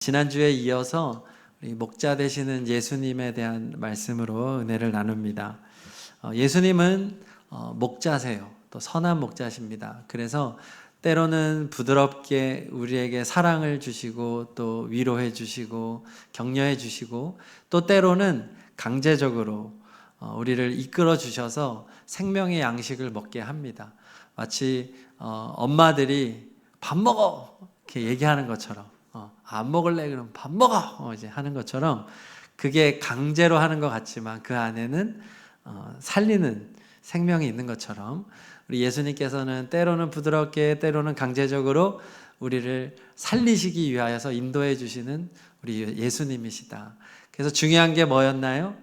지난주에 이어서 우리 목자 되시는 예수님에 대한 말씀으로 은혜를 나눕니다. 예수님은 목자세요. 또 선한 목자십니다. 그래서 때로는 부드럽게 우리에게 사랑을 주시고 또 위로해 주시고 격려해 주시고 또 때로는 강제적으로 우리를 이끌어 주셔서 생명의 양식을 먹게 합니다. 마치 엄마들이 밥 먹어 이렇게 얘기하는 것처럼 안 먹을래 그럼 밥 먹어 이제 하는 것처럼 그게 강제로 하는 것 같지만 그 안에는 살리는 생명이 있는 것처럼 우리 예수님께서는 때로는 부드럽게 때로는 강제적으로 우리를 살리시기 위하여서 인도해 주시는 우리 예수님이시다. 그래서 중요한 게 뭐였나요?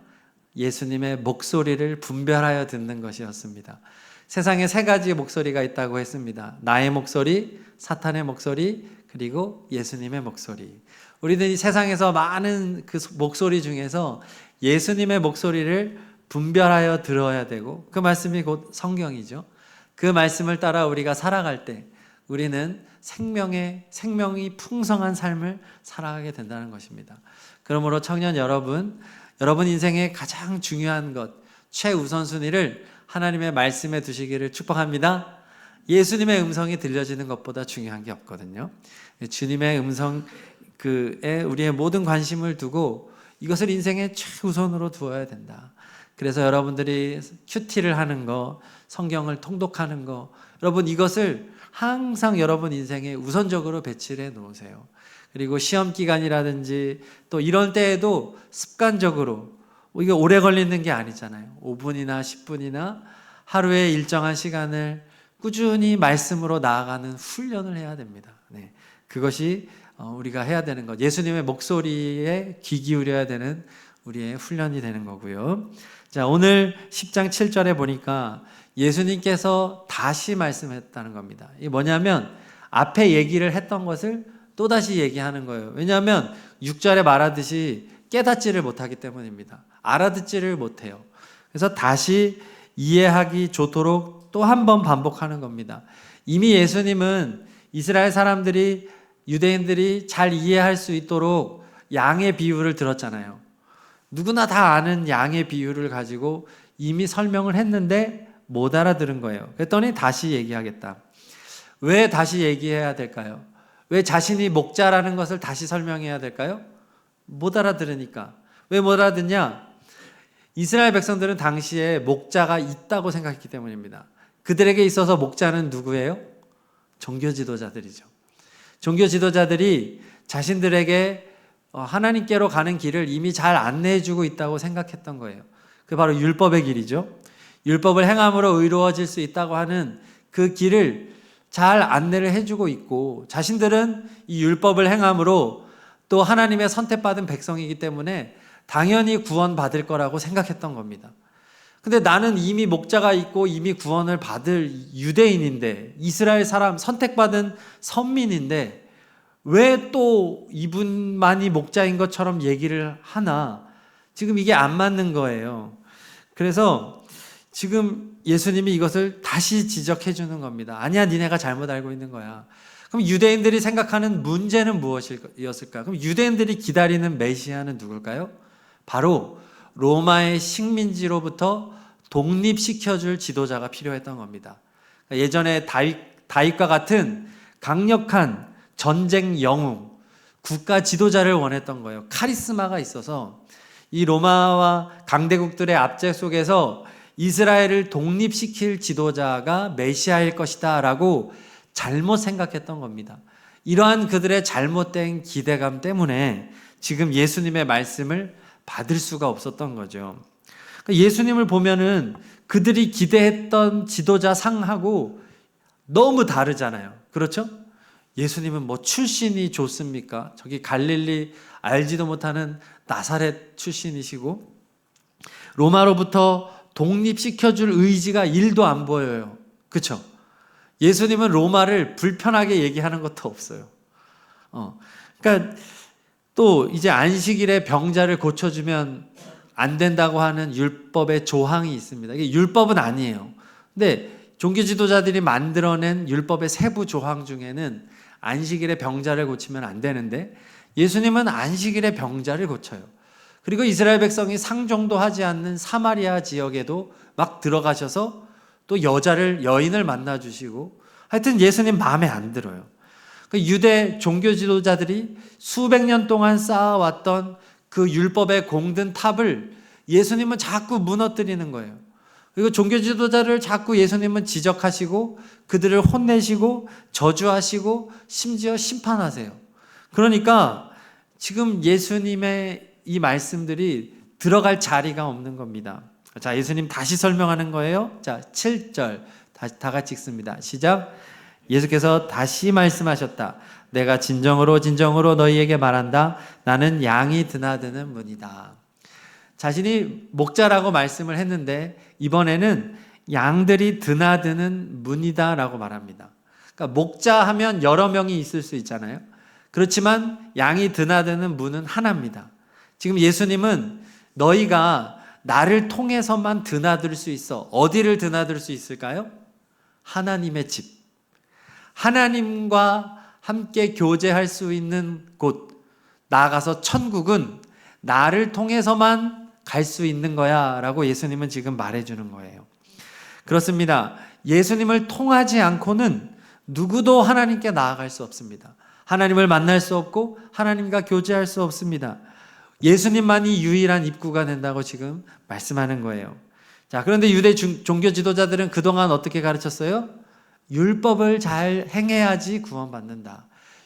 예수님의 목소리를 분별하여 듣는 것이었습니다. 세상에 세 가지 목소리가 있다고 했습니다. 나의 목소리, 사탄의 목소리, 그리고 예수님의 목소리. 우리는 이 세상에서 많은 그 목소리 중에서 예수님의 목소리를 분별하여 들어야 되고 그 말씀이 곧 성경이죠. 그 말씀을 따라 우리가 살아갈 때 우리는 생명이 풍성한 삶을 살아가게 된다는 것입니다. 그러므로 청년 여러분 인생의 가장 중요한 것, 최우선순위를 하나님의 말씀에 두시기를 축복합니다. 예수님의 음성이 들려지는 것보다 중요한 게 없거든요. 주님의 음성에 우리의 모든 관심을 두고 이것을 인생의 최우선으로 두어야 된다. 그래서 여러분들이 큐티를 하는 거, 성경을 통독하는 거, 여러분 이것을 항상 여러분 인생에 우선적으로 배치를 해 놓으세요. 그리고 시험 기간이라든지 또 이런 때에도 습관적으로 이게 오래 걸리는 게 아니잖아요. 5분이나 10분이나 하루에 일정한 시간을 꾸준히 말씀으로 나아가는 훈련을 해야 됩니다. 네, 그것이 우리가 해야 되는 것. 예수님의 목소리에 귀 기울여야 되는 우리의 훈련이 되는 거고요. 자, 오늘 10장 7절에 보니까 예수님께서 다시 말씀했다는 겁니다. 이게 뭐냐면 앞에 얘기를 했던 것을 또다시 얘기하는 거예요. 왜냐하면 6절에 말하듯이 깨닫지를 못하기 때문입니다. 알아듣지를 못해요. 그래서 다시 이해하기 좋도록 또 한 번 반복하는 겁니다. 이미 예수님은 이스라엘 사람들이 유대인들이 잘 이해할 수 있도록 양의 비유를 들었잖아요. 누구나 다 아는 양의 비유를 가지고 이미 설명을 했는데 못 알아들은 거예요. 그랬더니 다시 얘기하겠다. 왜 다시 얘기해야 될까요? 왜 자신이 목자라는 것을 다시 설명해야 될까요? 못 알아들으니까. 왜 못 알아듣냐? 이스라엘 백성들은 당시에 목자가 있다고 생각했기 때문입니다. 그들에게 있어서 목자는 누구예요? 종교 지도자들이죠. 종교 지도자들이 자신들에게 하나님께로 가는 길을 이미 잘 안내해주고 있다고 생각했던 거예요. 그게 바로 율법의 길이죠. 율법을 행함으로 의로워질 수 있다고 하는 그 길을 잘 안내를 해주고 있고 자신들은 이 율법을 행함으로 또 하나님의 선택받은 백성이기 때문에 당연히 구원받을 거라고 생각했던 겁니다. 근데 나는 이미 목자가 있고 이미 구원을 받을 유대인인데 이스라엘 사람 선택받은 선민인데 왜 또 이분만이 목자인 것처럼 얘기를 하나? 지금 이게 안 맞는 거예요. 그래서 지금 예수님이 이것을 다시 지적해 주는 겁니다. 아니야, 니네가 잘못 알고 있는 거야. 그럼 유대인들이 생각하는 문제는 무엇이었을까? 그럼 유대인들이 기다리는 메시아는 누굴까요? 바로 로마의 식민지로부터 독립시켜줄 지도자가 필요했던 겁니다. 예전에 다윗과 같은 강력한 전쟁 영웅, 국가 지도자를 원했던 거예요. 카리스마가 있어서 이 로마와 강대국들의 압제 속에서 이스라엘을 독립시킬 지도자가 메시아일 것이다 라고 잘못 생각했던 겁니다. 이러한 그들의 잘못된 기대감 때문에 지금 예수님의 말씀을 받을 수가 없었던 거죠. 예수님을 보면은 그들이 기대했던 지도자 상하고 너무 다르잖아요. 그렇죠? 예수님은 뭐 출신이 좋습니까? 저기 갈릴리 알지도 못하는 나사렛 출신이시고 로마로부터 독립시켜줄 의지가 1도 안 보여요. 그렇죠? 예수님은 로마를 불편하게 얘기하는 것도 없어요. 그러니까 또 이제 안식일에 병자를 고쳐주면 안 된다고 하는 율법의 조항이 있습니다. 이게 율법은 아니에요. 근데 종교 지도자들이 만들어낸 율법의 세부 조항 중에는 안식일에 병자를 고치면 안 되는데 예수님은 안식일에 병자를 고쳐요. 그리고 이스라엘 백성이 상종도 하지 않는 사마리아 지역에도 막 들어가셔서 또 여인을 만나 주시고, 하여튼 예수님 마음에 안 들어요. 그 유대 종교 지도자들이 수백 년 동안 쌓아왔던 그 율법의 공든 탑을 예수님은 자꾸 무너뜨리는 거예요. 그리고 종교 지도자를 자꾸 예수님은 지적하시고 그들을 혼내시고 저주하시고 심지어 심판하세요. 그러니까 지금 예수님의 이 말씀들이 들어갈 자리가 없는 겁니다. 자, 예수님 다시 설명하는 거예요. 자, 7절 다 같이 읽습니다. 시작. 예수께서 다시 말씀하셨다. 내가 진정으로 진정으로 너희에게 말한다. 나는 양이 드나드는 문이다. 자신이 목자라고 말씀을 했는데 이번에는 양들이 드나드는 문이다라고 말합니다. 그러니까 목자 하면 여러 명이 있을 수 있잖아요. 그렇지만 양이 드나드는 문은 하나입니다. 지금 예수님은 너희가 나를 통해서만 드나들 수 있어. 어디를 드나들 수 있을까요? 하나님의 집. 하나님과 함께 교제할 수 있는 곳, 나아가서 천국은 나를 통해서만 갈 수 있는 거야 라고 예수님은 지금 말해주는 거예요. 그렇습니다. 예수님을 통하지 않고는 누구도 하나님께 나아갈 수 없습니다. 하나님을 만날 수 없고 하나님과 교제할 수 없습니다. 예수님만이 유일한 입구가 된다고 지금 말씀하는 거예요. 자, 그런데 유대 종교 지도자들은 그동안 어떻게 가르쳤어요? 율법을 잘 행해야지 구원받는다.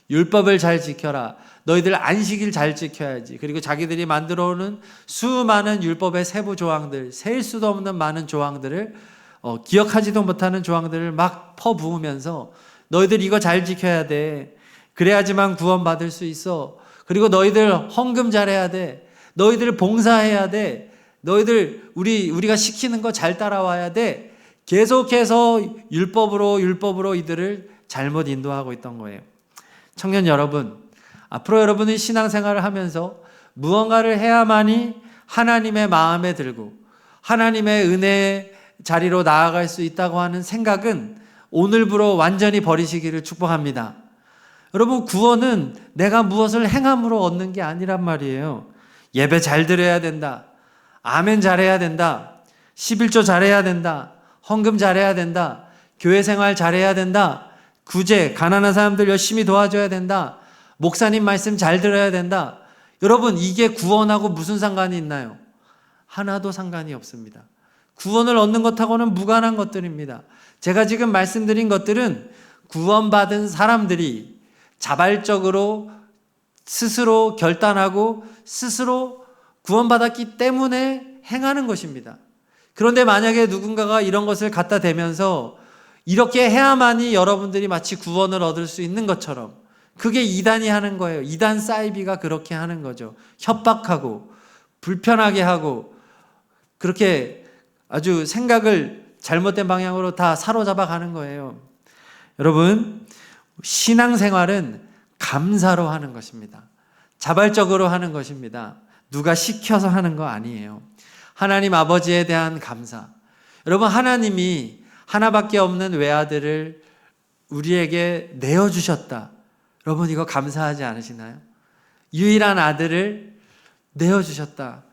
율법을 잘 지켜라. 너희들 안식일 잘 지켜야지. 그리고 자기들이 만들어 오는 수많은 율법의 세부 조항들, 셀 수도 없는 많은 조항들을 기억하지도 못하는 조항들을 막 퍼부으면서 너희들 이거 잘 지켜야 돼. 그래야지만 구원받을 수 있어. 그리고 너희들 헌금 잘해야 돼. 너희들 봉사해야 돼. 너희들 우리가 시키는 거 잘 따라와야 돼. 계속해서 율법으로 이들을 잘못 인도하고 있던 거예요. 청년 여러분, 앞으로 여러분이 신앙생활을 하면서 무언가를 해야만이 하나님의 마음에 들고 하나님의 은혜의 자리로 나아갈 수 있다고 하는 생각은 오늘부로 완전히 버리시기를 축복합니다. 여러분, 구원은 내가 무엇을 행함으로 얻는 게 아니란 말이에요. 예배 잘 드려야 된다. 아멘 잘해야 된다. 11조 잘해야 된다. 헌금 잘해야 된다. 교회 생활 잘해야 된다. 구제, 가난한 사람들 열심히 도와줘야 된다. 목사님 말씀 잘 들어야 된다. 여러분, 이게 구원하고 무슨 상관이 있나요? 하나도 상관이 없습니다. 구원을 얻는 것하고는 무관한 것들입니다. 제가 지금 말씀드린 것들은 구원받은 사람들이 자발적으로 스스로 결단하고 스스로 구원받았기 때문에 행하는 것입니다. 그런데 만약에 누군가가 이런 것을 갖다 대면서 이렇게 해야만이 여러분들이 마치 구원을 얻을 수 있는 것처럼, 그게 이단이 하는 거예요. 이단 사이비가 그렇게 하는 거죠. 협박하고 불편하게 하고 그렇게 아주 생각을 잘못된 방향으로 다 사로잡아 가는 거예요. 여러분, 신앙생활은 감사로 하는 것입니다. 자발적으로 하는 것입니다. 누가 시켜서 하는 거 아니에요. 하나님 아버지에 대한 감사. 여러분, 하나님이 하나밖에 없는 외아들을 우리에게 내어주셨다. 여러분, 이거 감사하지 않으시나요? 유일한 아들을 내어주셨다.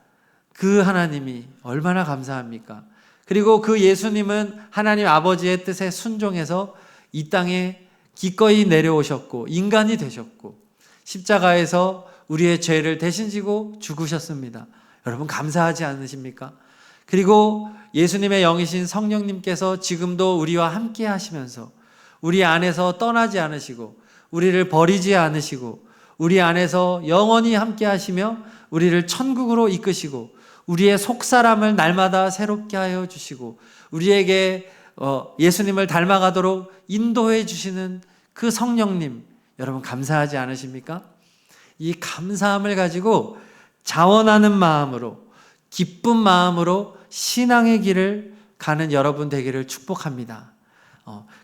그 하나님이 얼마나 감사합니까? 그리고 그 예수님은 하나님 아버지의 뜻에 순종해서 이 땅에 기꺼이 내려오셨고 인간이 되셨고 십자가에서 우리의 죄를 대신 지고 죽으셨습니다. 여러분, 감사하지 않으십니까? 그리고 예수님의 영이신 성령님께서 지금도 우리와 함께 하시면서 우리 안에서 떠나지 않으시고 우리를 버리지 않으시고 우리 안에서 영원히 함께 하시며 우리를 천국으로 이끄시고 우리의 속사람을 날마다 새롭게 하여 주시고 우리에게 예수님을 닮아가도록 인도해 주시는 그 성령님, 여러분 감사하지 않으십니까? 이 감사함을 가지고 자원하는 마음으로, 기쁜 마음으로 신앙의 길을 가는 여러분 되기를 축복합니다.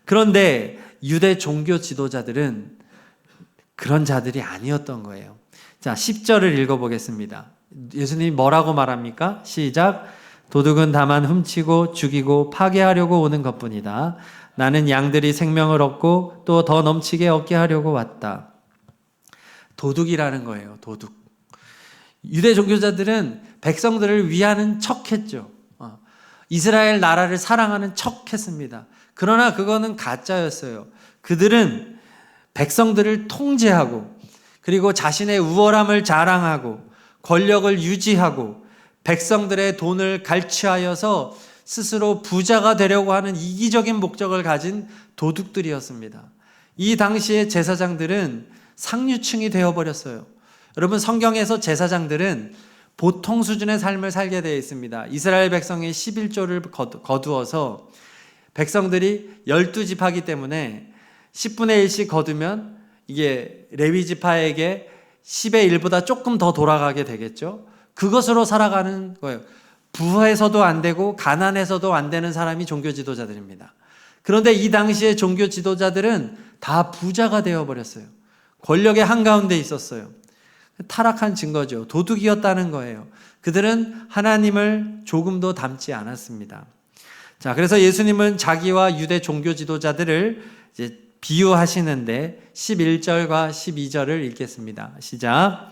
그런데 유대 종교 지도자들은 그런 자들이 아니었던 거예요. 자, 10절을 읽어보겠습니다. 예수님이 뭐라고 말합니까? 시작. 도둑은 다만 훔치고 죽이고 파괴하려고 오는 것뿐이다. 나는 양들이 생명을 얻고 또 더 넘치게 얻게 하려고 왔다. 도둑이라는 거예요. 도둑. 유대 종교자들은 백성들을 위하는 척했죠. 이스라엘 나라를 사랑하는 척했습니다. 그러나 그거는 가짜였어요. 그들은 백성들을 통제하고 그리고 자신의 우월함을 자랑하고 권력을 유지하고 백성들의 돈을 갈취하여서 스스로 부자가 되려고 하는 이기적인 목적을 가진 도둑들이었습니다. 이 당시의 제사장들은 상류층이 되어버렸어요. 여러분, 성경에서 제사장들은 보통 수준의 삶을 살게 되어 있습니다. 이스라엘 백성의 11조를 거두어서 백성들이 12지파이기 때문에 10분의 1씩 거두면 이게 레위 지파에게 10의 1보다 조금 더 돌아가게 되겠죠. 그것으로 살아가는 거예요. 부해서도 안 되고 가난해서도 안 되는 사람이 종교 지도자들입니다. 그런데 이 당시의 종교 지도자들은 다 부자가 되어버렸어요. 권력의 한가운데 있었어요. 타락한 증거죠. 도둑이었다는 거예요. 그들은 하나님을 조금도 닮지 않았습니다. 자, 그래서 예수님은 자기와 유대 종교 지도자들을 이제 비유하시는데 11절과 12절을 읽겠습니다. 시작.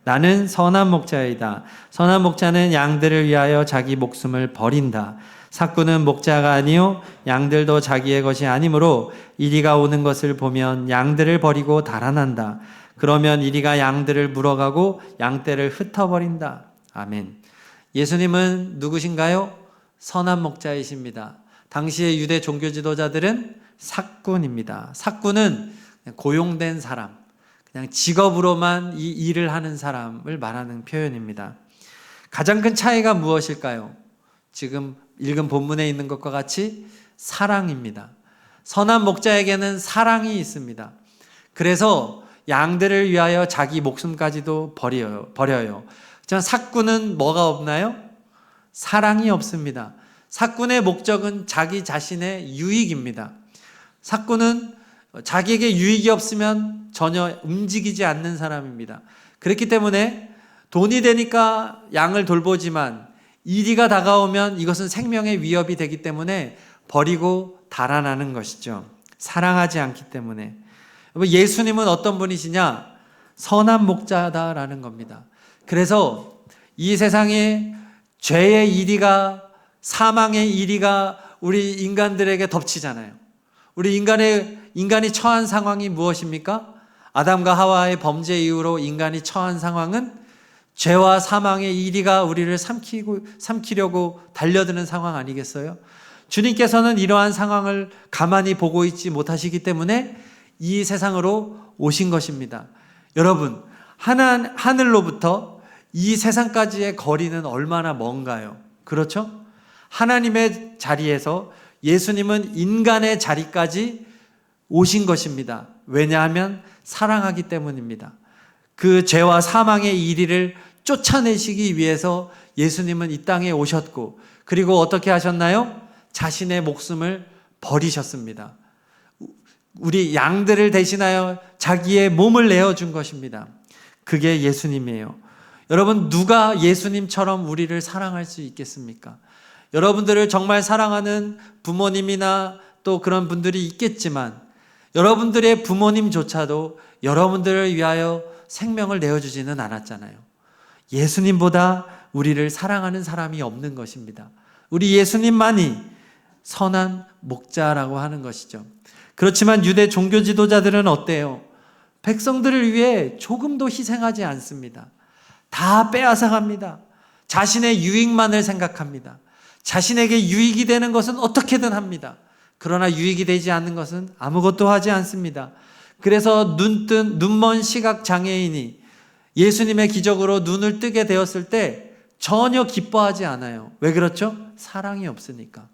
나는 선한 목자이다. 선한 목자는 양들을 위하여 자기 목숨을 버린다. 삭구는 목자가 아니요 양들도 자기의 것이 아니므로 이리가 오는 것을 보면 양들을 버리고 달아난다. 그러면 이리가 양들을 물어가고 양떼를 흩어버린다. 아멘. 예수님은 누구신가요? 선한 목자이십니다. 당시의 유대 종교 지도자들은 삭군입니다. 삭군은 고용된 사람, 그냥 직업으로만 이 일을 하는 사람을 말하는 표현입니다. 가장 큰 차이가 무엇일까요? 지금 읽은 본문에 있는 것과 같이 사랑입니다. 선한 목자에게는 사랑이 있습니다. 그래서 양들을 위하여 자기 목숨까지도 버려요. 하지만 삭군은 뭐가 없나요? 사랑이 없습니다. 삭군의 목적은 자기 자신의 유익입니다. 삭군은 자기에게 유익이 없으면 전혀 움직이지 않는 사람입니다. 그렇기 때문에 돈이 되니까 양을 돌보지만 이리가 다가오면 이것은 생명의 위협이 되기 때문에 버리고 달아나는 것이죠. 사랑하지 않기 때문에. 예수님은 어떤 분이시냐? 선한 목자다라는 겁니다. 그래서 이 세상에 죄의 이리가, 사망의 이리가 우리 인간들에게 덮치잖아요. 우리 인간이 처한 상황이 무엇입니까? 아담과 하와의 범죄 이후로 인간이 처한 상황은 죄와 사망의 이리가 우리를 삼키려고 달려드는 상황 아니겠어요? 주님께서는 이러한 상황을 가만히 보고 있지 못하시기 때문에 이 세상으로 오신 것입니다. 여러분, 하늘로부터 이 세상까지의 거리는 얼마나 먼가요? 그렇죠? 하나님의 자리에서 예수님은 인간의 자리까지 오신 것입니다. 왜냐하면 사랑하기 때문입니다. 그 죄와 사망의 이리를 쫓아내시기 위해서 예수님은 이 땅에 오셨고, 그리고 어떻게 하셨나요? 자신의 목숨을 버리셨습니다. 우리 양들을 대신하여 자기의 몸을 내어준 것입니다. 그게 예수님이에요. 여러분, 누가 예수님처럼 우리를 사랑할 수 있겠습니까? 여러분들을 정말 사랑하는 부모님이나 또 그런 분들이 있겠지만 여러분들의 부모님조차도 여러분들을 위하여 생명을 내어주지는 않았잖아요. 예수님보다 우리를 사랑하는 사람이 없는 것입니다. 우리 예수님만이 선한 목자라고 하는 것이죠. 그렇지만 유대 종교 지도자들은 어때요? 백성들을 위해 조금도 희생하지 않습니다. 다 빼앗아갑니다. 자신의 유익만을 생각합니다. 자신에게 유익이 되는 것은 어떻게든 합니다. 그러나 유익이 되지 않는 것은 아무것도 하지 않습니다. 그래서 눈먼 시각장애인이 예수님의 기적으로 눈을 뜨게 되었을 때 전혀 기뻐하지 않아요. 왜 그렇죠? 사랑이 없으니까.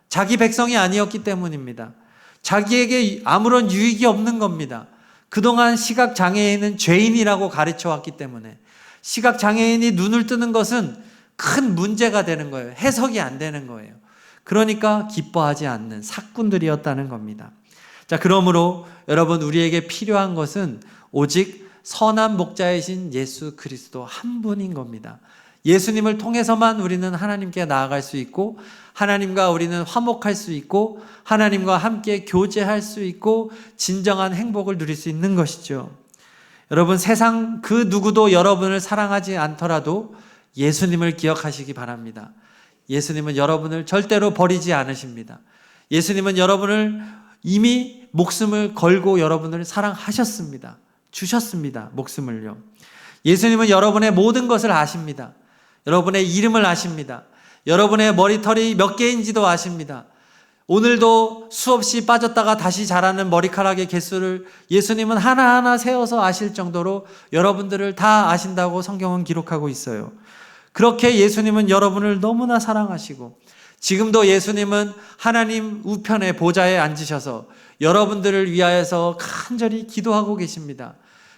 자기 백성이 아니었기 때문입니다. 자기에게 아무런 유익이 없는 겁니다. 그동안 시각장애인은 죄인이라고 가르쳐 왔기 때문에 시각장애인이 눈을 뜨는 것은 큰 문제가 되는 거예요. 해석이 안 되는 거예요. 그러니까 기뻐하지 않는 삭군들이었다는 겁니다. 자, 그러므로 여러분, 우리에게 필요한 것은 오직 선한 목자이신 예수 그리스도 한 분인 겁니다. 예수님을 통해서만 우리는 하나님께 나아갈 수 있고 하나님과 우리는 화목할 수 있고 하나님과 함께 교제할 수 있고 진정한 행복을 누릴 수 있는 것이죠. 여러분, 세상 그 누구도 여러분을 사랑하지 않더라도 예수님을 기억하시기 바랍니다. 예수님은 여러분을 절대로 버리지 않으십니다. 예수님은 여러분을 이미 목숨을 걸고 여러분을 사랑하셨습니다. 주셨습니다. 목숨을요. 예수님은 여러분의 모든 것을 아십니다. 여러분의 이름을 아십니다. 여러분의 머리털이 몇 개인지도 아십니다. 오늘도 수없이 빠졌다가 다시 자라는 머리카락의 개수를 예수님은 하나하나 세어서 아실 정도로 여러분들을 다 아신다고 성경은 기록하고 있어요. 그렇게 예수님은 여러분을 너무나 사랑하시고 지금도 예수님은 하나님 우편의 보좌에 앉으셔서 여러분들을 위하여서 간절히 기도하고 계십니다.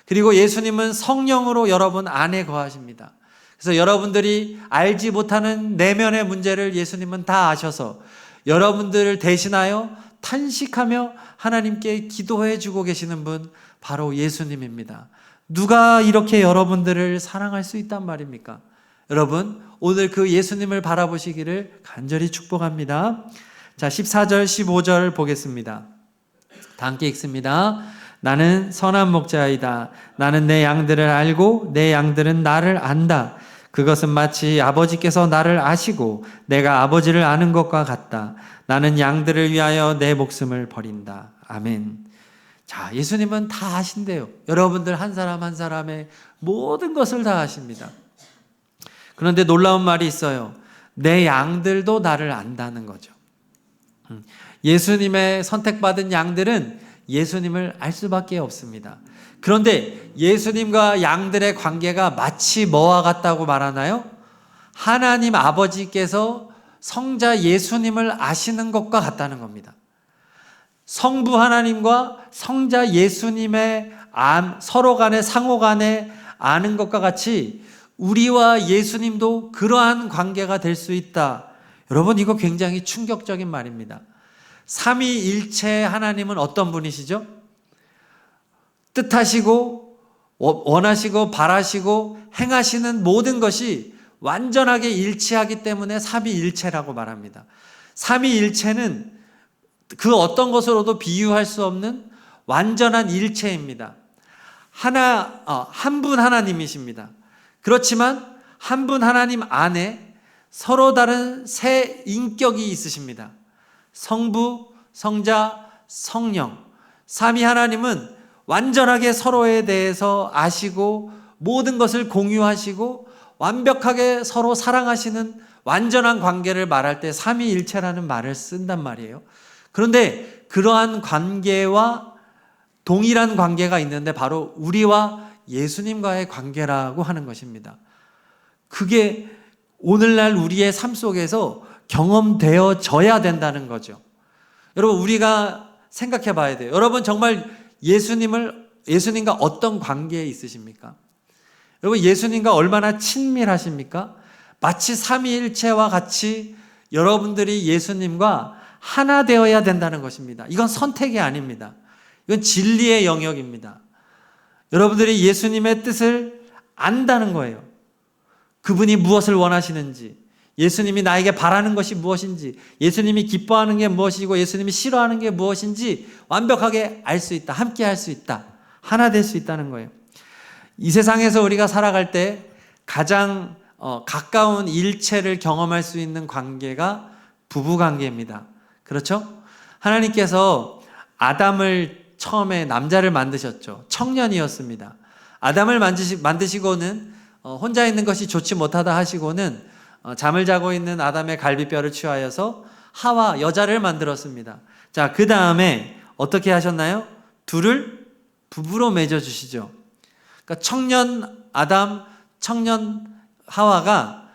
그리고 예수님은 성령으로 여러분 안에 거하십니다. 그래서 여러분들이 알지 못하는 내면의 문제를 예수님은 다 아셔서 여러분들을 대신하여 탄식하며 하나님께 기도해 주고 계시는 분, 바로 예수님입니다. 누가 이렇게 여러분들을 사랑할 수 있단 말입니까? 여러분, 오늘 그 예수님을 바라보시기를 간절히 축복합니다. 자, 14절, 15절 보겠습니다. 다 함께 읽습니다. 나는 선한 목자이다. 나는 내 양들을 알고 내 양들은 나를 안다. 그것은 마치 아버지께서 나를 아시고 내가 아버지를 아는 것과 같다. 나는 양들을 위하여 내 목숨을 버린다. 아멘. 자, 예수님은 다 아신대요. 여러분들 한 사람 한 사람의 모든 것을 다 아십니다. 그런데 놀라운 말이 있어요. 내 양들도 나를 안다는 거죠. 예수님의 선택받은 양들은 예수님을 알 수밖에 없습니다. 그런데 예수님과 양들의 관계가 마치 뭐와 같다고 말하나요? 하나님 아버지께서 성자 예수님을 아시는 것과 같다는 겁니다. 성부 하나님과 성자 예수님의 서로 간에 상호 간에 아는 것과 같이 우리와 예수님도 그러한 관계가 될 수 있다. 여러분, 이거 굉장히 충격적인 말입니다. 삼위일체 하나님은 어떤 분이시죠? 뜻하시고 원하시고 바라시고 행하시는 모든 것이 완전하게 일치하기 때문에 삼위일체라고 말합니다. 삼위일체는 그 어떤 것으로도 비유할 수 없는 완전한 일체입니다. 한 분 하나님이십니다. 그렇지만 한 분 하나님 안에 서로 다른 세 인격이 있으십니다. 성부, 성자, 성령. 삼위 하나님은 완전하게 서로에 대해서 아시고 모든 것을 공유하시고 완벽하게 서로 사랑하시는 완전한 관계를 말할 때 삼위일체라는 말을 쓴단 말이에요. 그런데 그러한 관계와 동일한 관계가 있는데 바로 우리와 예수님과의 관계라고 하는 것입니다. 그게 오늘날 우리의 삶 속에서 경험되어져야 된다는 거죠. 여러분, 우리가 생각해 봐야 돼요. 여러분, 정말 예수님과 어떤 관계에 있으십니까? 여러분, 예수님과 얼마나 친밀하십니까? 마치 삼위일체와 같이 여러분들이 예수님과 하나 되어야 된다는 것입니다. 이건 선택이 아닙니다. 이건 진리의 영역입니다. 여러분들이 예수님의 뜻을 안다는 거예요. 그분이 무엇을 원하시는지, 예수님이 나에게 바라는 것이 무엇인지, 예수님이 기뻐하는 게 무엇이고 예수님이 싫어하는 게 무엇인지 완벽하게 알 수 있다. 함께 할 수 있다. 하나 될 수 있다는 거예요. 이 세상에서 우리가 살아갈 때 가장 가까운 일체를 경험할 수 있는 관계가 부부관계입니다. 그렇죠? 하나님께서 아담을 처음에 남자를 만드셨죠. 청년이었습니다. 아담을 만드시고는 혼자 있는 것이 좋지 못하다 하시고는 잠을 자고 있는 아담의 갈비뼈를 취하여서 하와 여자를 만들었습니다. 자, 그 다음에 어떻게 하셨나요? 둘을 부부로 맺어주시죠. 그러니까 청년 아담, 청년 하와가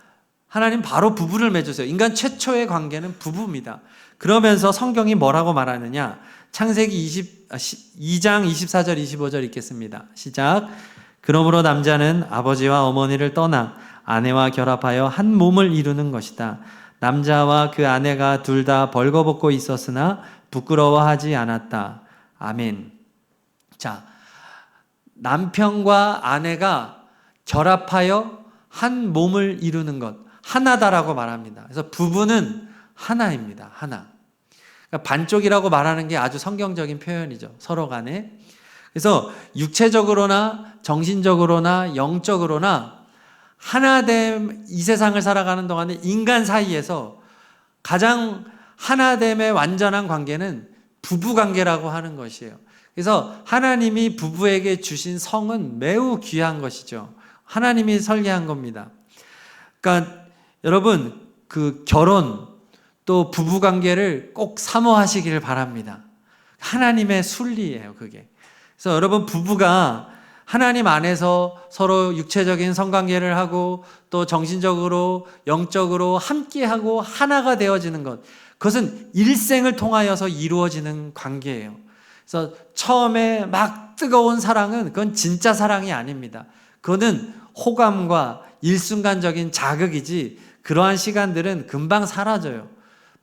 하나님 바로 부부를 맺으세요. 인간 최초의 관계는 부부입니다. 그러면서 성경이 뭐라고 말하느냐? 창세기 2장 24절 25절 읽겠습니다. 시작. 그러므로 남자는 아버지와 어머니를 떠나 아내와 결합하여 한 몸을 이루는 것이다. 남자와 그 아내가 둘 다 벌거벗고 있었으나 부끄러워하지 않았다. 아멘. 자, 남편과 아내가 결합하여 한 몸을 이루는 것, 하나다라고 말합니다. 그래서 부부는 하나입니다. 하나. 그러니까 반쪽이라고 말하는 게 아주 성경적인 표현이죠. 서로 간에. 그래서 육체적으로나 정신적으로나 영적으로나 하나됨, 이 세상을 살아가는 동안에 인간 사이에서 가장 하나됨의 완전한 관계는 부부관계라고 하는 것이에요. 그래서 하나님이 부부에게 주신 성은 매우 귀한 것이죠. 하나님이 설계한 겁니다. 그러니까 여러분, 그 결혼 또 부부관계를 꼭 사모하시기를 바랍니다. 하나님의 순리예요, 그게. 그래서 여러분, 부부가 하나님 안에서 서로 육체적인 성관계를 하고 또 정신적으로 영적으로 함께하고 하나가 되어지는 것, 그것은 일생을 통하여서 이루어지는 관계예요. 그래서 처음에 막 뜨거운 사랑은 그건 진짜 사랑이 아닙니다. 그거는 호감과 일순간적인 자극이지 그러한 시간들은 금방 사라져요.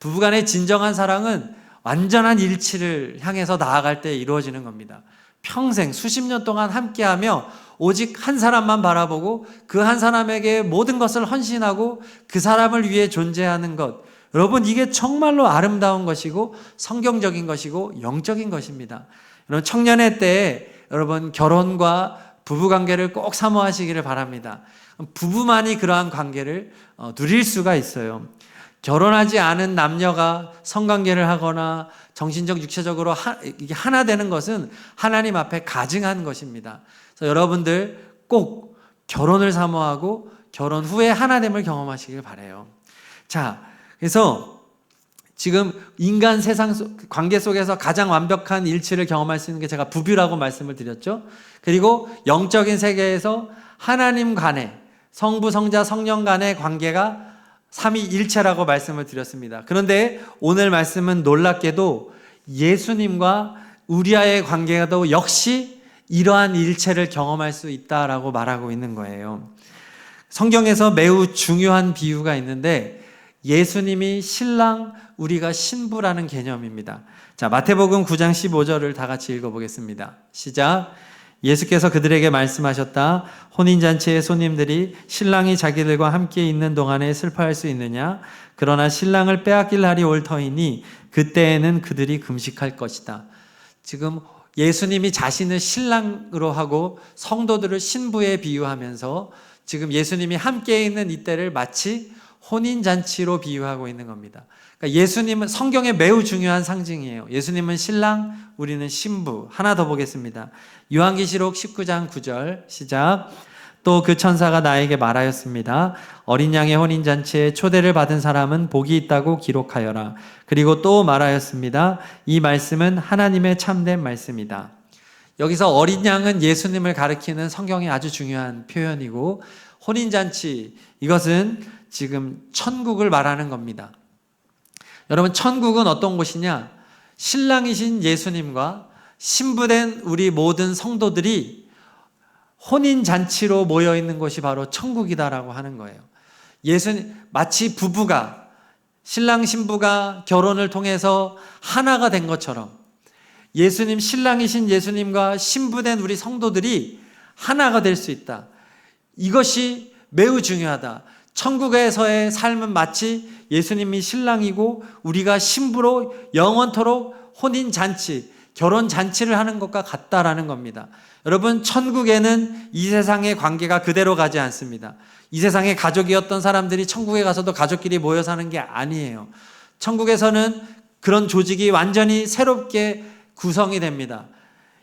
부부간의 진정한 사랑은 완전한 일치를 향해서 나아갈 때 이루어지는 겁니다. 평생 수십 년 동안 함께하며 오직 한 사람만 바라보고 그 한 사람에게 모든 것을 헌신하고 그 사람을 위해 존재하는 것, 여러분, 이게 정말로 아름다운 것이고 성경적인 것이고 영적인 것입니다. 여러분, 청년의 때에 여러분 결혼과 부부관계를 꼭 사모하시기를 바랍니다. 부부만이 그러한 관계를 누릴 수가 있어요. 결혼하지 않은 남녀가 성관계를 하거나 정신적, 육체적으로 이게 하나 되는 것은 하나님 앞에 가증한 것입니다. 그래서 여러분들 꼭 결혼을 사모하고 결혼 후에 하나됨을 경험하시길 바라요. 자, 그래서 지금 인간 세상 관계 속에서 가장 완벽한 일치를 경험할 수 있는 게 제가 부부라고 말씀을 드렸죠. 그리고 영적인 세계에서 하나님 간의 성부, 성자, 성령 간의 관계가 삼위일체라고 말씀을 드렸습니다. 그런데 오늘 말씀은 놀랍게도 예수님과 우리와의 관계도 역시 이러한 일체를 경험할 수 있다라고 말하고 있는 거예요. 성경에서 매우 중요한 비유가 있는데 예수님이 신랑, 우리가 신부라는 개념입니다. 자, 마태복음 9장 15절을 다 같이 읽어보겠습니다. 시작. 예수께서 그들에게 말씀하셨다. 혼인잔치의 손님들이 신랑이 자기들과 함께 있는 동안에 슬퍼할 수 있느냐? 그러나 신랑을 빼앗길 날이 올 터이니 그때에는 그들이 금식할 것이다. 지금 예수님이 자신을 신랑으로 하고 성도들을 신부에 비유하면서 지금 예수님이 함께 있는 이때를 마치 혼인잔치로 비유하고 있는 겁니다. 그러니까 예수님은 성경에 매우 중요한 상징이에요. 예수님은 신랑, 우리는 신부. 하나 더 보겠습니다. 요한계시록 19장 9절 시작. 또 그 천사가 나에게 말하였습니다. 어린 양의 혼인잔치에 초대를 받은 사람은 복이 있다고 기록하여라. 그리고 또 말하였습니다. 이 말씀은 하나님의 참된 말씀이다. 여기서 어린 양은 예수님을 가리키는 성경의 아주 중요한 표현이고, 혼인잔치, 이것은 지금 천국을 말하는 겁니다. 여러분, 천국은 어떤 곳이냐? 신랑이신 예수님과 신부된 우리 모든 성도들이 혼인잔치로 모여있는 곳이 바로 천국이다라고 하는 거예요. 예수님, 마치 부부가, 신랑 신부가 결혼을 통해서 하나가 된 것처럼 예수님, 신랑이신 예수님과 신부된 우리 성도들이 하나가 될 수 있다. 이것이 매우 중요하다. 천국에서의 삶은 마치 예수님이 신랑이고 우리가 신부로 영원토록 혼인잔치, 결혼잔치를 하는 것과 같다라는 겁니다. 여러분, 천국에는 이 세상의 관계가 그대로 가지 않습니다. 이 세상의 가족이었던 사람들이 천국에 가서도 가족끼리 모여 사는 게 아니에요. 천국에서는 그런 조직이 완전히 새롭게 구성이 됩니다.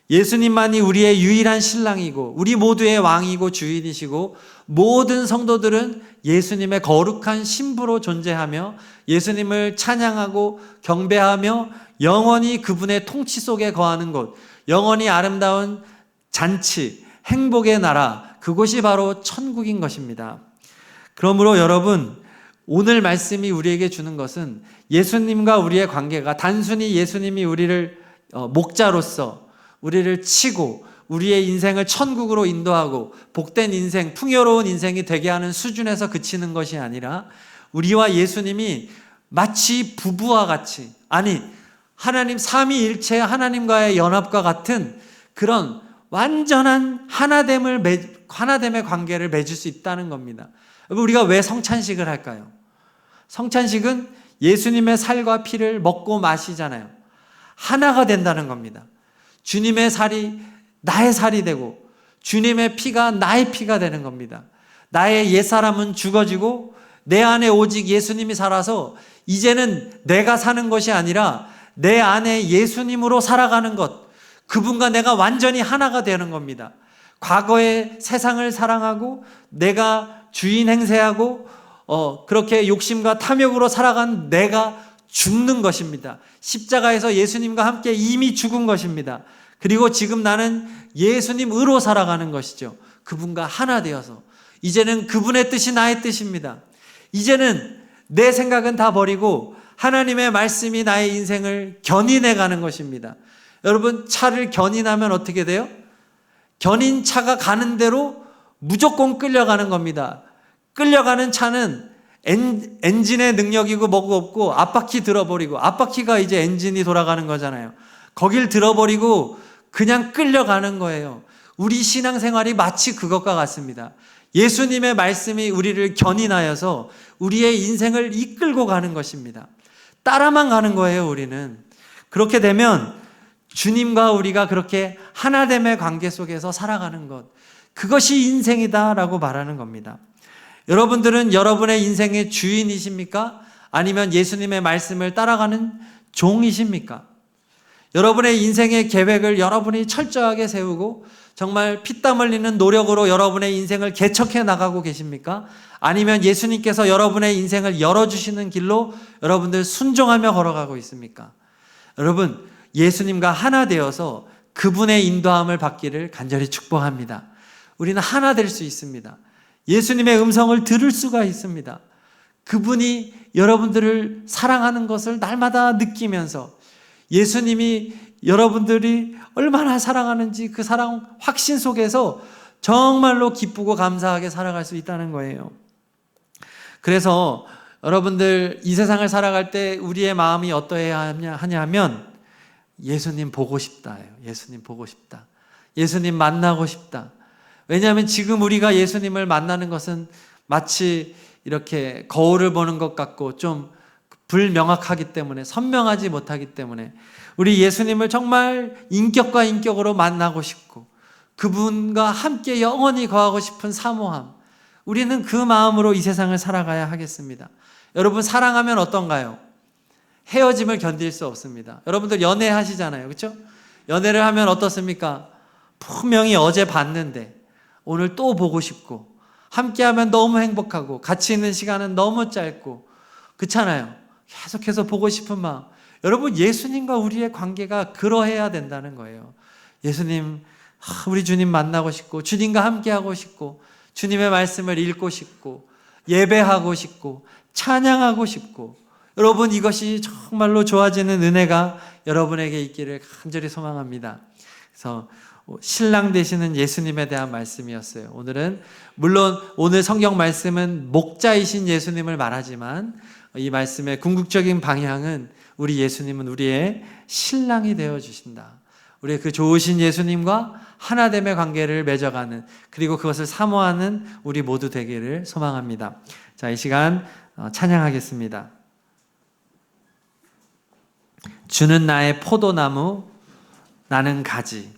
예수님만이 우리의 유일한 신랑이고 우리 모두의 왕이고 주인이시고 모든 성도들은 예수님의 거룩한 신부로 존재하며 예수님을 찬양하고 경배하며 영원히 그분의 통치 속에 거하는 곳, 영원히 아름다운 잔치, 행복의 나라, 그곳이 바로 천국인 것입니다. 그러므로 여러분, 오늘 말씀이 우리에게 주는 것은 예수님과 우리의 관계가 단순히 예수님이 우리를 목자로서 우리를 치고 우리의 인생을 천국으로 인도하고 복된 인생, 풍요로운 인생이 되게 하는 수준에서 그치는 것이 아니라 우리와 예수님이 마치 부부와 같이, 아니 하나님 삼위일체 하나님과의 연합과 같은 그런 완전한 하나됨의 관계를 맺을 수 있다는 겁니다. 우리가 왜 성찬식을 할까요? 성찬식은 예수님의 살과 피를 먹고 마시잖아요. 하나가 된다는 겁니다. 주님의 살이 나의 살이 되고 주님의 피가 나의 피가 되는 겁니다. 나의 옛사람은 죽어지고 내 안에 오직 예수님이 살아서 이제는 내가 사는 것이 아니라 내 안에 예수님으로 살아가는 것, 그분과 내가 완전히 하나가 되는 겁니다. 과거의 세상을 사랑하고 내가 주인 행세하고 그렇게 욕심과 탐욕으로 살아간 내가 죽는 것입니다. 십자가에서 예수님과 함께 이미 죽은 것입니다. 그리고 지금 나는 예수님으로 살아가는 것이죠. 그분과 하나 되어서 이제는 그분의 뜻이 나의 뜻입니다. 이제는 내 생각은 다 버리고 하나님의 말씀이 나의 인생을 견인해 가는 것입니다. 여러분, 차를 견인하면 어떻게 돼요? 견인차가 가는 대로 무조건 끌려가는 겁니다. 끌려가는 차는 엔진의 능력이고 뭐고 없고 앞바퀴 들어버리고, 앞바퀴가 이제 엔진이 돌아가는 거잖아요. 거길 들어버리고 그냥 끌려가는 거예요. 우리 신앙생활이 마치 그것과 같습니다. 예수님의 말씀이 우리를 견인하여서 우리의 인생을 이끌고 가는 것입니다. 따라만 가는 거예요, 우리는. 그렇게 되면 주님과 우리가 그렇게 하나됨의 관계 속에서 살아가는 것, 그것이 인생이다라고 말하는 겁니다. 여러분들은 여러분의 인생의 주인이십니까? 아니면 예수님의 말씀을 따라가는 종이십니까? 여러분의 인생의 계획을 여러분이 철저하게 세우고 정말 피땀 흘리는 노력으로 여러분의 인생을 개척해 나가고 계십니까? 아니면 예수님께서 여러분의 인생을 열어주시는 길로 여러분들 순종하며 걸어가고 있습니까? 여러분, 예수님과 하나 되어서 그분의 인도함을 받기를 간절히 축복합니다. 우리는 하나 될 수 있습니다. 예수님의 음성을 들을 수가 있습니다. 그분이 여러분들을 사랑하는 것을 날마다 느끼면서 예수님이 여러분들이 얼마나 사랑하는지 그 사랑 확신 속에서 정말로 기쁘고 감사하게 살아갈 수 있다는 거예요. 그래서 여러분들 이 세상을 살아갈 때 우리의 마음이 어떠해야 하냐면 예수님 보고 싶다예요. 예수님 보고 싶다. 예수님 만나고 싶다. 왜냐하면 지금 우리가 예수님을 만나는 것은 마치 이렇게 거울을 보는 것 같고 좀 불명확하기 때문에, 선명하지 못하기 때문에 우리 예수님을 정말 인격과 인격으로 만나고 싶고 그분과 함께 영원히 거하고 싶은 사모함, 우리는 그 마음으로 이 세상을 살아가야 하겠습니다. 여러분, 사랑하면 어떤가요? 헤어짐을 견딜 수 없습니다. 여러분들 연애하시잖아요, 그렇죠? 연애를 하면 어떻습니까? 분명히 어제 봤는데 오늘 또 보고 싶고, 함께하면 너무 행복하고 같이 있는 시간은 너무 짧고, 그렇잖아요. 계속해서 보고 싶은 마음. 여러분, 예수님과 우리의 관계가 그러해야 된다는 거예요. 예수님, 우리 주님 만나고 싶고 주님과 함께하고 싶고 주님의 말씀을 읽고 싶고 예배하고 싶고 찬양하고 싶고, 여러분, 이것이 정말로 좋아지는 은혜가 여러분에게 있기를 간절히 소망합니다. 그래서 신랑 되시는 예수님에 대한 말씀이었어요. 오늘은 물론 오늘 성경 말씀은 목자이신 예수님을 말하지만 이 말씀의 궁극적인 방향은 우리 예수님은 우리의 신랑이 되어주신다. 우리의 그 좋으신 예수님과 하나됨의 관계를 맺어가는, 그리고 그것을 사모하는 우리 모두 되기를 소망합니다. 자, 이 시간 찬양하겠습니다. 주는 나의 포도나무, 나는 가지.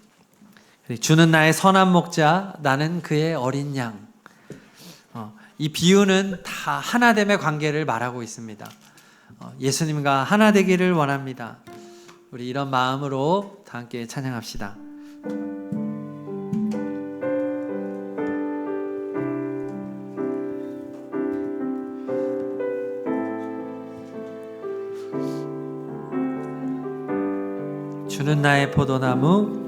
주는 나의 선한 목자, 나는 그의 어린 양. 이 비유는 다 하나됨의 관계를 말하고 있습니다. 예수님과 하나 되기를 원합니다. 우리 이런 마음으로 다 함께 찬양합시다. 주는 나의 포도나무,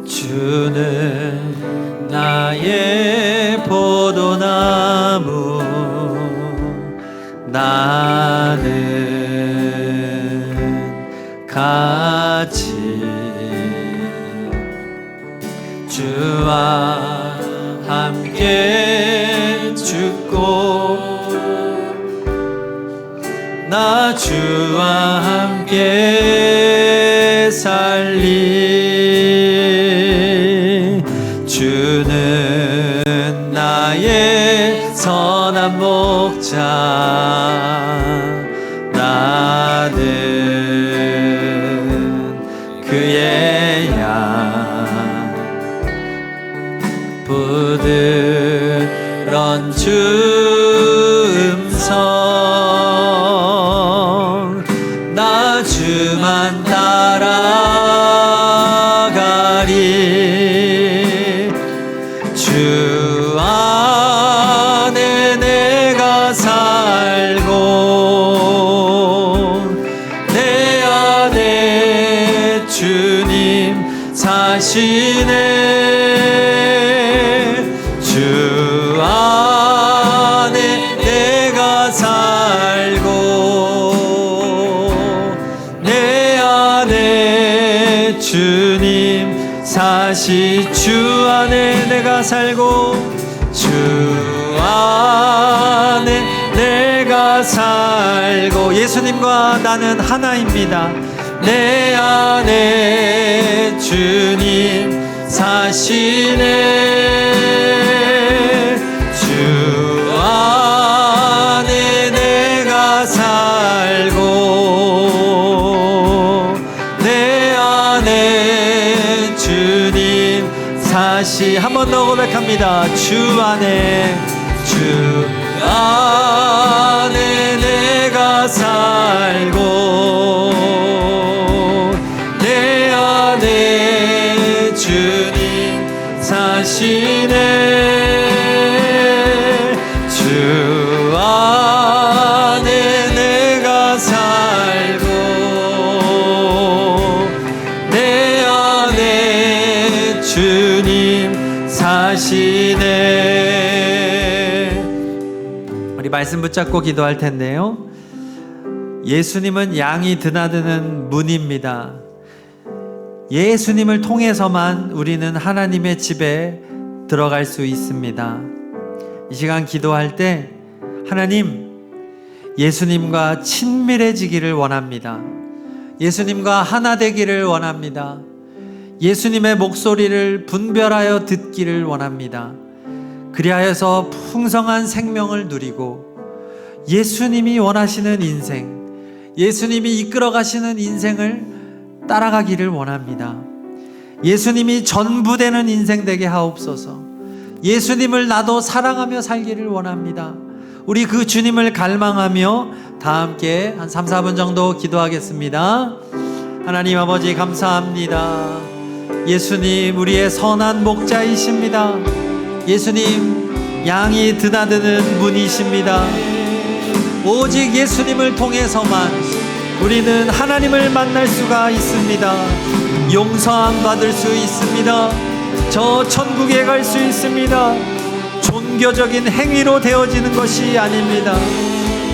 주는 나의 포도나무, 나는 가지. 주와 함께 죽고 나 주와 함께 살리. 주는 나의 선한 목자, 나는 그의 양. 주 음성 나 주만 따라가리 주 안에 내가 살고 내 안에 주님 사시네 주 안에 내가 살고 내 안에 주님 주 안에 내가 살고 주 안에 내가 살고 예수님과 나는 하나입니다. 내 안에 주님 사시네 주 안에 내가 살고 내 안에 주님 사시 한 번 더 고백합니다. 주 안에 내가 살고 내 안에 주님 사시네 주 안에 내가 살고 내 안에 주님 사시네. 우리 말씀 붙잡고 기도할 텐데요. 예수님은 양이 드나드는 문입니다. 예수님을 통해서만 우리는 하나님의 집에 들어갈 수 있습니다. 이 시간 기도할 때 하나님, 예수님과 친밀해지기를 원합니다. 예수님과 하나 되기를 원합니다. 예수님의 목소리를 분별하여 듣기를 원합니다. 그리하여서 풍성한 생명을 누리고 예수님이 원하시는 인생, 예수님이 이끌어 가시는 인생을 따라가기를 원합니다. 예수님이 전부되는 인생 되게 하옵소서. 예수님을 나도 사랑하며 살기를 원합니다. 우리 그 주님을 갈망하며 다 함께 한 3, 4분 정도 기도하겠습니다. 하나님 아버지 감사합니다. 예수님 우리의 선한 목자이십니다. 예수님 양이 드나드는 문이십니다. 오직 예수님을 통해서만 우리는 하나님을 만날 수가 있습니다. 용서함 받을 수 있습니다. 저 천국에 갈 수 있습니다. 종교적인 행위로 되어지는 것이 아닙니다.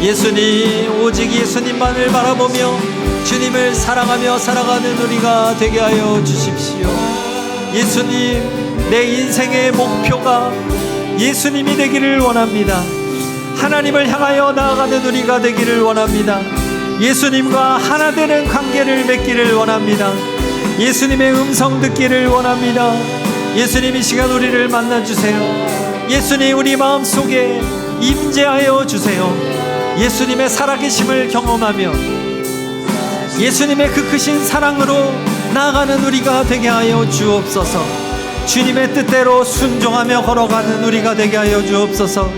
예수님, 오직 예수님만을 바라보며 주님을 사랑하며 살아가는 우리가 되게 하여 주십시오. 예수님, 내 인생의 목표가 예수님이 되기를 원합니다. 하나님을 향하여 나아가는 우리가 되기를 원합니다. 예수님과 하나 되는 관계를 맺기를 원합니다. 예수님의 음성 듣기를 원합니다. 예수님 이 시간 우리를 만나주세요. 예수님 우리 마음속에 임재하여 주세요. 예수님의 살아계심을 경험하며 예수님의 그 크신 사랑으로 나아가는 우리가 되게 하여 주옵소서. 주님의 뜻대로 순종하며 걸어가는 우리가 되게 하여 주옵소서.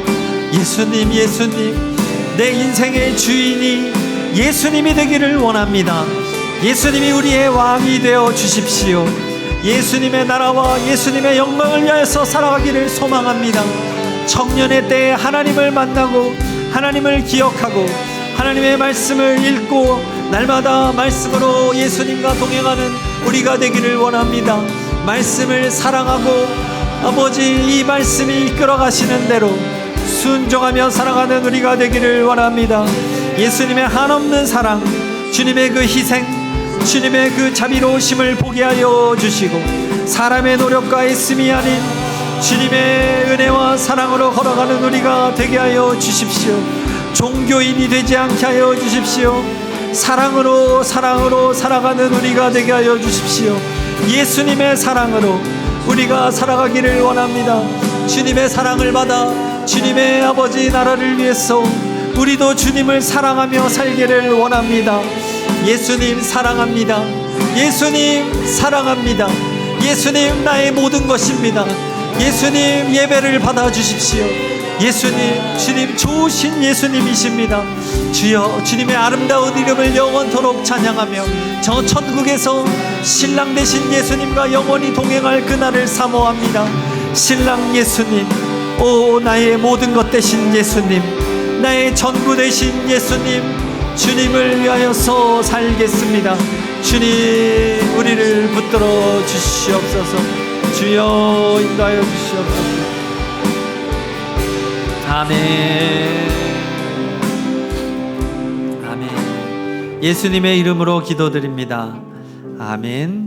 예수님, 예수님, 내 인생의 주인이 예수님이 되기를 원합니다. 예수님이 우리의 왕이 되어 주십시오. 예수님의 나라와 예수님의 영광을 위하여서 살아가기를 소망합니다. 청년의 때에 하나님을 만나고 하나님을 기억하고 하나님의 말씀을 읽고 날마다 말씀으로 예수님과 동행하는 우리가 되기를 원합니다. 말씀을 사랑하고 아버지 이 말씀이 이끌어 가시는 대로 순종하며 살아가는 우리가 되기를 원합니다. 예수님의 한없는 사랑, 주님의 그 희생, 주님의 그 자비로우심을 보게 하여 주시고 사람의 노력과 애씀이 아닌 주님의 은혜와 사랑으로 걸어가는 우리가 되게 하여 주십시오. 종교인이 되지 않게 하여 주십시오. 사랑으로 살아가는 우리가 되게 하여 주십시오. 예수님의 사랑으로 우리가 살아가기를 원합니다. 주님의 사랑을 받아 주님의 아버지 나라를 위해서 우리도 주님을 사랑하며 살기를 원합니다. 예수님 사랑합니다. 예수님 사랑합니다. 예수님 나의 모든 것입니다. 예수님 예배를 받아주십시오. 예수님, 주님 좋으신 예수님이십니다. 주여, 주님의 아름다운 이름을 영원토록 찬양하며 저 천국에서 신랑 되신 예수님과 영원히 동행할 그날을 사모합니다. 신랑 예수님, 오 나의 모든 것 되신 예수님, 나의 전부 되신 예수님, 주님을 위하여서 살겠습니다. 주님, 우리를 붙들어 주시옵소서. 주여, 인도하여 주시옵소서. 아멘. 아멘. 예수님의 이름으로 기도드립니다. 아멘.